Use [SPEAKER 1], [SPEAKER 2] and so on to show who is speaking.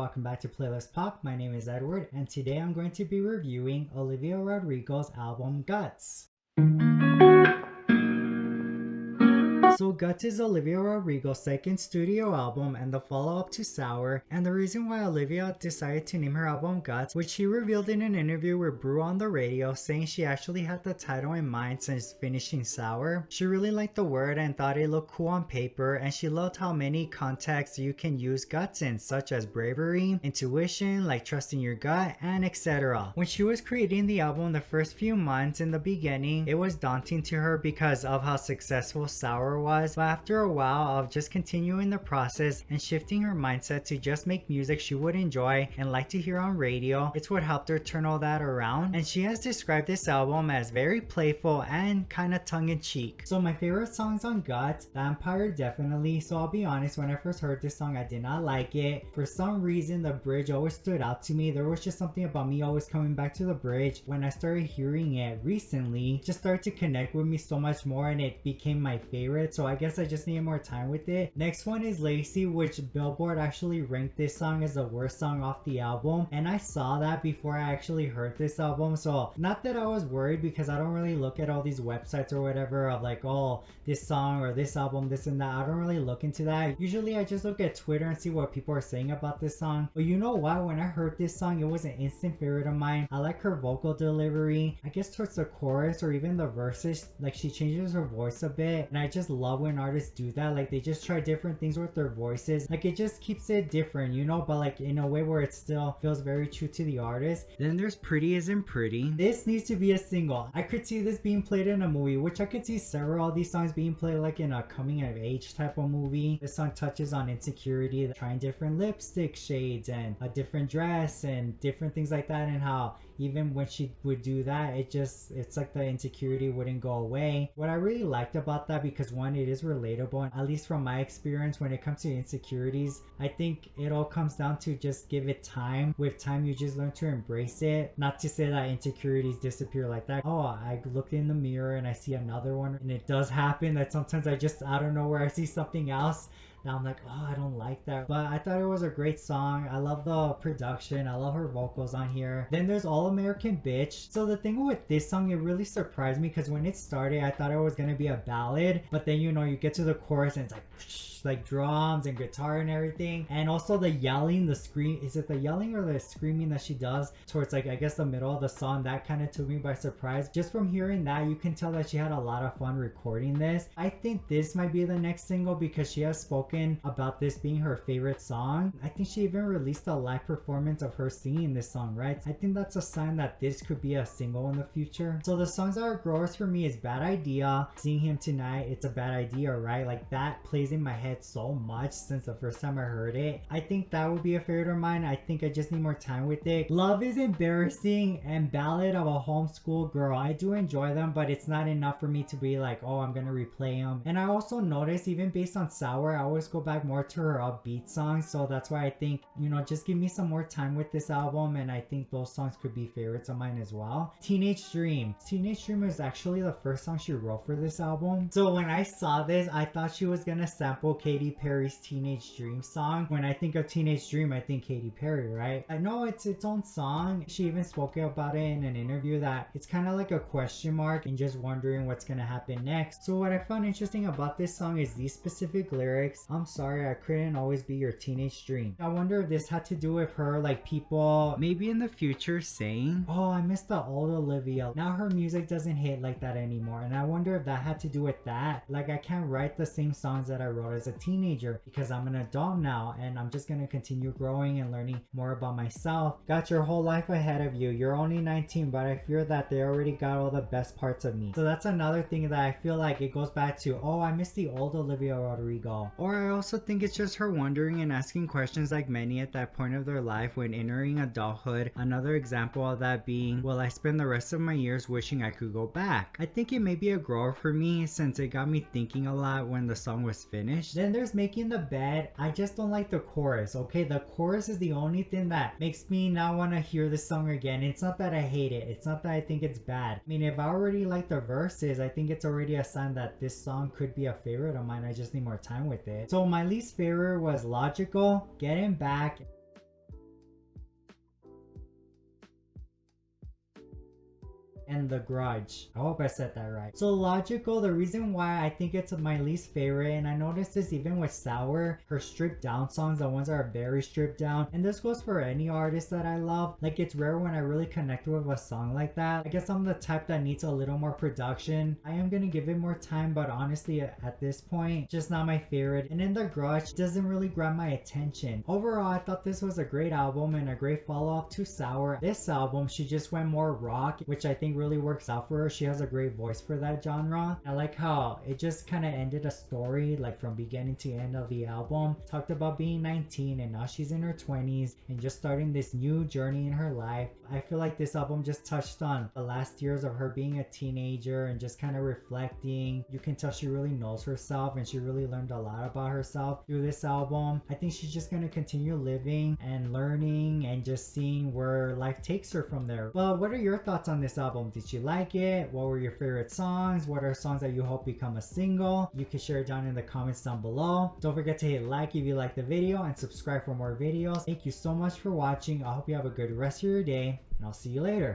[SPEAKER 1] welcome back to Playlist Pop. My name is Edward, and today I'm going to be reviewing Olivia Rodrigo's album Guts. So Guts is Olivia Rodrigo's second studio album and the follow-up to Sour, and the reason why Olivia decided to name her album Guts, which she revealed in an interview with Brew on the Radio, saying she actually had the title in mind since finishing Sour. She really liked the word and thought it looked cool on paper, and she loved how many contexts you can use guts in, such as bravery, intuition, like trusting your gut, and etc. When she was creating the album the first few months in the beginning, it was daunting to her because of how successful Sour was, but after a while of just continuing the process and shifting her mindset to just make music she would enjoy and like to hear on radio, it's what helped her turn all that around. And she has described this album as very playful and kind of tongue-in-cheek. So my favorite songs on Guts, Vampire definitely. So I'll be honest, when I first heard this song I did not like it. For some reason the bridge always stood out to me. There was just something about me always coming back to the bridge. When I started hearing it recently, it just started to connect with me so much more and it became my favorite. So I guess I just need more time with it. Next one is Lazy, which Billboard actually ranked this song as the worst song off the album, and I saw that before I actually heard this album. So not that I was worried, because I don't really look at all these websites or whatever of like, oh, this song or this album, this and that. I don't really look into that. Usually I just look at Twitter and see what people are saying about this song. But you know what, when I heard this song, it was an instant favorite of mine. I like her vocal delivery. I guess towards the chorus or even the verses, like she changes her voice a bit, and I just love when artists do that. Like they just try different things with their voices, like it just keeps it different, you know, but like in a way where it still feels very true to the artist. Then there's Pretty Isn't Pretty. This needs to be a single. I could see this being played in a movie, which I could see several of these songs being played like in a coming of age type of movie. This song touches on insecurity, trying different lipstick shades and a different dress and different things like that, and how even when she would do that, it's like the insecurity wouldn't go away. What I really liked about that, because one, it is relatable, and at least from my experience when it comes to insecurities, I think it all comes down to just give it time. With time you just learn to embrace it. Not to say that insecurities disappear like that. Oh, I look in the mirror and I see another one, and it does happen that sometimes I just out of nowhere I see something else. Now I'm like, oh, I don't like that. But I thought it was a great song. I love the production. I love her vocals on here. Then there's All American Bitch. So the thing with this song, it really surprised me, because when it started, I thought it was gonna be a ballad. But then, you know, you get to the chorus and it's like drums and guitar and everything, and also the yelling, the scream. Is it the yelling or the screaming that she does towards, like, I guess the middle of the song? That kind of took me by surprise. Just from hearing that, you can tell that she had a lot of fun recording this. I think this might be the next single, because she has spoken about this being her favorite song. I think she even released a live performance of her singing this song, right? I think that's a sign that this could be a single in the future. So the songs that are growers for me is Bad Idea, Seeing Him Tonight. It's a bad idea, right? Like that plays in my head so much since the first time I heard it. I think that would be a favorite of mine. I think I just need more time with it. Love is Embarrassing and Ballad of a Homeschool Girl. I do enjoy them, but it's not enough for me to be like, oh, I'm gonna replay them. And I also noticed, even based on Sour, I always go back more to her upbeat songs. So that's why I think, you know, just give me some more time with this album, and I think those songs could be favorites of mine as well. Teenage Dream. Teenage Dream is actually the first song she wrote for this album. So when I saw this, I thought she was gonna sample Katy Perry's Teenage Dream song. When I think of Teenage Dream, I think Katy Perry, right? I know it's its own song. She even spoke about it in an interview, that it's kind of like a question mark and just wondering what's gonna happen next. So what I found interesting about this song is these specific lyrics. I'm sorry I couldn't always be your teenage dream. I wonder if this had to do with her, like people maybe in the future saying, oh, I miss the old Olivia. Now her music doesn't hit like that anymore. And I wonder if that had to do with that. Like, I can't write the same songs that I wrote as a teenager, because I'm an adult now and I'm just gonna continue growing and learning more about myself. Got your whole life ahead of you. You're only 19, but I fear that they already got all the best parts of me. So that's another thing that I feel like it goes back to, oh, I miss the old Olivia Rodrigo. Or I also think it's just her wondering and asking questions like many at that point of their life when entering adulthood. Another example of that being, will I spend the rest of my years wishing I could go back? I think it may be a grower for me, since it got me thinking a lot when the song was finished. Then there's Making the Bed. I just don't like the chorus, okay? The chorus is the only thing that makes me not want to hear this song again. It's not that I hate it. It's not that I think it's bad. I mean, if I already like the verses, I think it's already a sign that this song could be a favorite of mine. I just need more time with it. So my least favorite was Logical, Getting Back, and The Grudge. I hope I said that right. So Logical, the reason why I think it's my least favorite, and I noticed this even with Sour, her stripped down songs, the ones that are very stripped down, and this goes for any artist that I love. Like, it's rare when I really connect with a song like that. I guess I'm the type that needs a little more production. I am gonna give it more time, but honestly at this point, just not my favorite. And in The Grudge, doesn't really grab my attention. Overall, I thought this was a great album and a great follow-up to Sour. This album, she just went more rock, which I think really works out for her. She has a great voice for that genre. I like how it just kind of ended a story, like from beginning to end of the album. Talked about being 19 and now she's in her 20s and just starting this new journey in her life. I feel like this album just touched on the last years of her being a teenager and just kind of reflecting. You can tell she really knows herself and she really learned a lot about herself through this album. I think she's just going to continue living and learning and just seeing where life takes her from there. Well, what are your thoughts on this album? Did you like it? What were your favorite songs? What are songs that you hope become a single? You can share it down in the comments down below. Don't forget to hit like if you like the video and subscribe for more videos. Thank you so much for watching. I hope you have a good rest of your day and I'll see you later.